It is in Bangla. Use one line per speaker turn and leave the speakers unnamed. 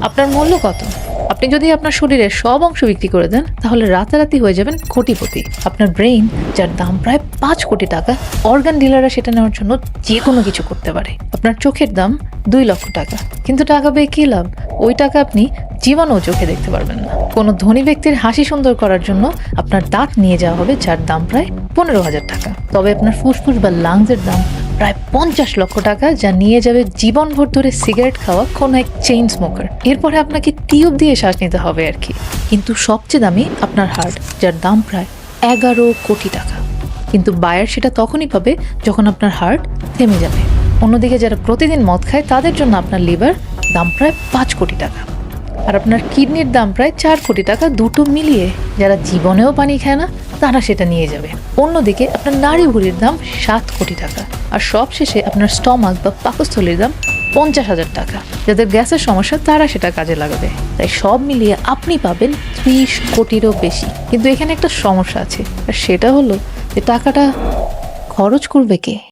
আপনার মূল্য কত? আপনি যদি আপনার শরীরের সব অংশ বিক্রি করে দেন তাহলে রাতারাতি হয়ে যাবেন কোটিপতি। আপনার ব্রেইন, যার দাম প্রায় 5 কোটি টাকা, অর্গান ডিলাররা সেটা নেওয়ার জন্য যে কোনো কিছু করতে পারে। আপনার চোখের দাম 2 লক্ষ টাকা, কিন্তু টাকা পেয়ে কী লাভ? ওই টাকা আপনি জীবনেও চোখে দেখতে পারবেন না। কোনো ধনী ব্যক্তির হাসি সুন্দর করার জন্য আপনার দাঁত নিয়ে যাওয়া হবে, যার দাম প্রায় 15,000 টাকা। তবে আপনার ফুসফুস বা লাংসের দাম প্রায় 50 লক্ষ টাকা, যা নিয়ে যাবে জীবনভর ধরে সিগারেট খাওয়া কোনো এক চেইন স্মোকার। এরপরে আপনাকে টিউব দিয়ে শ্বাস নিতে হবে আর কি। কিন্তু সবচেয়ে দামি আপনার হার্ট, যার দাম প্রায় 11 কোটি টাকা। কিন্তু বায়ার সেটা তখনই পাবে যখন আপনার হার্ট থেমে যাবে। অন্যদিকে যারা প্রতিদিন মদ খায় তাদের জন্য আপনার লিভার, দাম প্রায় 5 কোটি টাকা। আর আপনার কিডনির দাম প্রায় 4 কোটি টাকা, দুটো মিলিয়ে। যারা জীবনেও পানি খায় না তারা সেটা নিয়ে যাবে। অন্যদিকে আপনার নাড়ি ভুঁড়ির দাম 7 কোটি টাকা। আর সবশেষে আপনার স্টমাক বা পাকস্থলীর দাম 50,000 টাকা। যাদের গ্যাসের সমস্যা তারা সেটা কাজে লাগাবে। তাই সব মিলিয়ে আপনি পাবেন 30 কোটিরও বেশি। কিন্তু এখানে একটা সমস্যা আছে, আর সেটা হলো যে টাকাটা খরচ করবে কে?